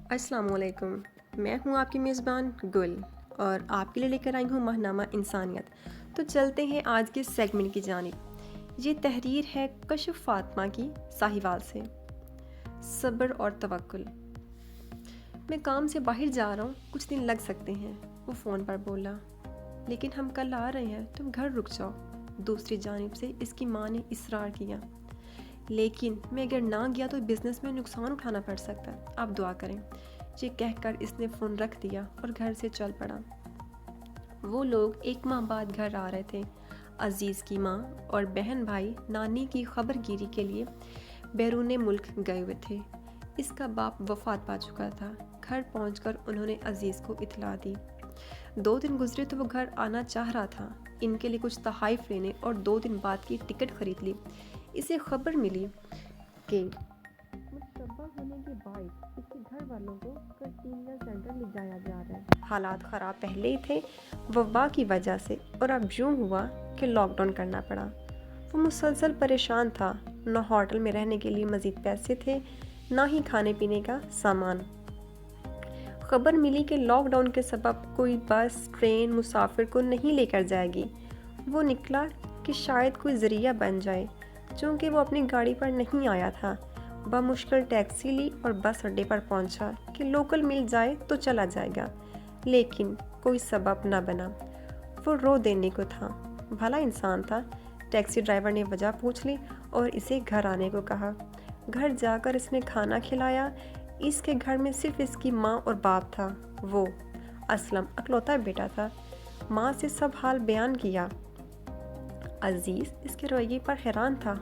السلام علیکم، میں ہوں آپ کی میزبان گل اور آپ کے لیے لے کر آئی ہوں ماہنامہ انسانیت۔ تو چلتے ہیں آج کے سیگمنٹ کی جانب۔ یہ تحریر ہے کشف فاطمہ کی ساہیوال سے۔ صبر اور توکل۔ میں کام سے باہر جا رہا ہوں، کچھ دن لگ سکتے ہیں، وہ فون پر بولا۔ لیکن ہم کل آ رہے ہیں، تم گھر رک جاؤ۔ دوسری جانب سے اس کی ماں نے اصرار کیا۔ لیکن میں اگر نہ گیا تو بزنس میں نقصان اٹھانا پڑ سکتا ہے، آپ دعا کریں۔ یہ کہہ کر اس نے فون رکھ دیا اور گھر سے چل پڑا۔ وہ لوگ 1 ماہ بعد گھر آ رہے تھے۔ عزیز کی ماں اور بہن بھائی نانی کی خبر گیری کے لیے بیرون ملک گئے ہوئے تھے۔ اس کا باپ وفات پا چکا تھا۔ گھر پہنچ کر انہوں نے عزیز کو اطلاع دی۔ 2 دن گزرے تو وہ گھر آنا چاہ رہا تھا، ان کے لیے کچھ تحائف لینے اور 2 دن بعد کی ٹکٹ خرید لی۔ اسے خبر ملی کہ مشتبہ ہونے کے باعث اس کے گھر والوں کو کرنٹینیا سینٹر لے جایا جا رہا ہے۔ حالات خراب پہلے ہی تھے وبا کی وجہ سے، اور اب یوں ہوا کہ لاک ڈاؤن کرنا پڑا۔ وہ مسلسل پریشان تھا، نہ ہوٹل میں رہنے کے لیے مزید پیسے تھے، نہ ہی کھانے پینے کا سامان۔ خبر ملی کہ لاک ڈاؤن کے سبب کوئی بس ٹرین مسافر کو نہیں لے کر جائے گی۔ وہ نکلا کہ شاید کوئی ذریعہ بن جائے۔ چونکہ وہ اپنی گاڑی پر نہیں آیا تھا، بمشکل ٹیکسی لی اور بس اڈے پر پہنچا کہ لوکل مل جائے تو چلا جائے گا، لیکن کوئی سبب نہ بنا۔ وہ رو دینے کو تھا، بھلا انسان تھا۔ ٹیکسی ڈرائیور نے وجہ پوچھ لی اور اسے گھر آنے کو کہا۔ گھر جا کر اس نے کھانا کھلایا۔ اس کے گھر میں صرف اس کی ماں اور باپ تھا۔ وہ اسلم اکلوتا بیٹا تھا۔ ماں سے سب حال بیان کیا۔ عزیز اس کے رویے پر حیران تھا۔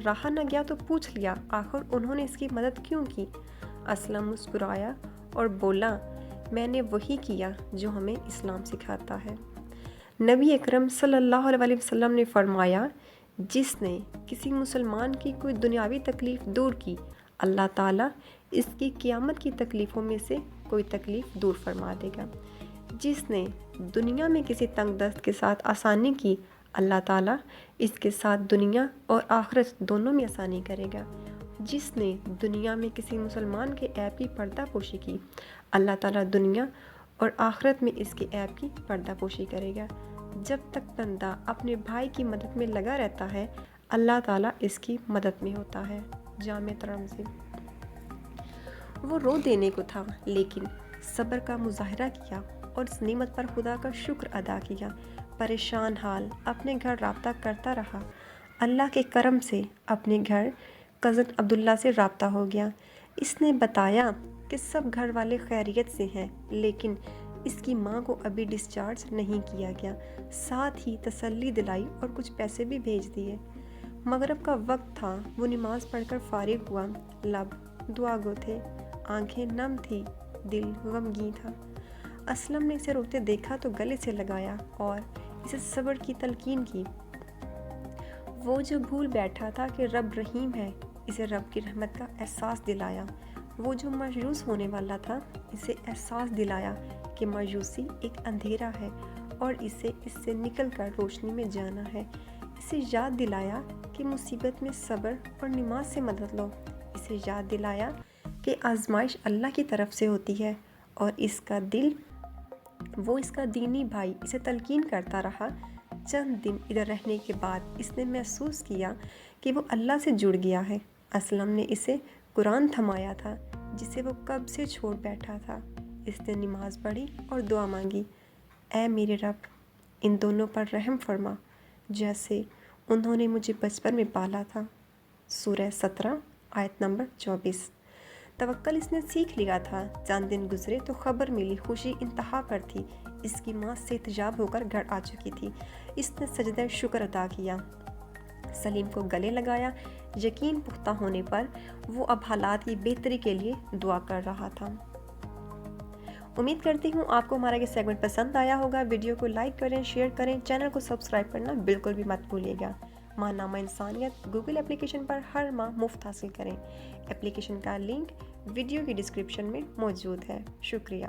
رہا نہ گیا تو پوچھ لیا، آخر انہوں نے اس کی مدد کیوں کی؟ اسلم مسکرایا اور بولا، میں نے وہی کیا جو ہمیں اسلام سکھاتا ہے۔ نبی اکرم صلی اللہ علیہ وسلم نے فرمایا، جس نے کسی مسلمان کی کوئی دنیاوی تکلیف دور کی، اللہ تعالیٰ اس کی قیامت کی تکلیفوں میں سے کوئی تکلیف دور فرما دے گا۔ جس نے دنیا میں کسی تنگ دست کے ساتھ آسانی کی، اللہ تعالیٰ اس کے ساتھ دنیا اور آخرت دونوں میں آسانی کرے گا۔ جس نے دنیا میں کسی مسلمان کے عیب کی پردہ پوشی کی، اللہ تعالیٰ دنیا اور آخرت میں اس کے عیب کی پردہ پوشی کرے گا۔ جب تک بندہ اپنے بھائی کی مدد میں لگا رہتا ہے، اللہ تعالیٰ اس کی مدد میں ہوتا ہے۔ جامع ترمذی۔ وہ رو دینے کو تھا، لیکن صبر کا مظاہرہ کیا اور اس نعمت پر خدا کا شکر ادا کیا۔ پریشان حال اپنے گھر رابطہ کرتا رہا۔ اللہ کے کرم سے اپنے گھر کزن عبداللہ سے رابطہ ہو گیا۔ اس نے بتایا کہ سب گھر والے خیریت سے ہیں، لیکن اس کی ماں کو ابھی ڈسچارج نہیں کیا گیا۔ ساتھ ہی تسلی دلائی اور کچھ پیسے بھی بھیج دیے۔ مغرب کا وقت تھا، وہ نماز پڑھ کر فارغ ہوا۔ لب دعا گو تھے، آنکھیں نم تھی، دل غمگین تھا۔ اسلم نے اسے روتے دیکھا تو گلے سے لگایا اور اسے صبر کی تلقین کی۔ وہ جو بھول بیٹھا تھا کہ رب رحیم ہے، اسے رب کی رحمت کا احساس دلایا۔ وہ جو مایوس ہونے والا تھا، اسے احساس دلایا کہ مایوسی ایک اندھیرا ہے اور اسے اس سے نکل کر روشنی میں جانا ہے۔ اسے یاد دلایا کہ مصیبت میں صبر اور نماز سے مدد لو۔ اسے یاد دلایا کہ آزمائش اللہ کی طرف سے ہوتی ہے اور وہ اس کا دینی بھائی اسے تلقین کرتا رہا۔ چند دن ادھر رہنے کے بعد اس نے محسوس کیا کہ وہ اللہ سے جڑ گیا ہے۔ اسلم نے اسے قرآن تھمایا تھا، جسے وہ کب سے چھوڑ بیٹھا تھا۔ اس نے نماز پڑھی اور دعا مانگی، اے میرے رب، ان دونوں پر رحم فرما جیسے انہوں نے مجھے بچپن میں پالا تھا۔ سورہ 17 آیت نمبر 24۔ توکل اس نے سیکھ لیا تھا۔ چند دن گزرے تو خبر ملی، خوشی انتہا پر تھی۔ اس کی ماں صحت یاب ہو کر گھر آ چکی تھی۔ اس نے سجدہ شکر ادا کیا، سلیم کو گلے لگایا۔ یقین پختہ ہونے پر وہ اب حالات کی بہتری کے لیے دعا کر رہا تھا۔ امید کرتی ہوں آپ کو ہمارا یہ سیگمنٹ پسند آیا ہوگا۔ ویڈیو کو لائک کریں، شیئر کریں، چینل کو سبسکرائب کرنا بالکل بھی مت بھولیے گا۔ ماہنامہ انسانیت گوگل اپلیکیشن پر ہر ماہ مفت حاصل کریں۔ اپلیکیشن کا لنک ویڈیو کی ڈسکرپشن میں موجود ہے۔ شکریہ۔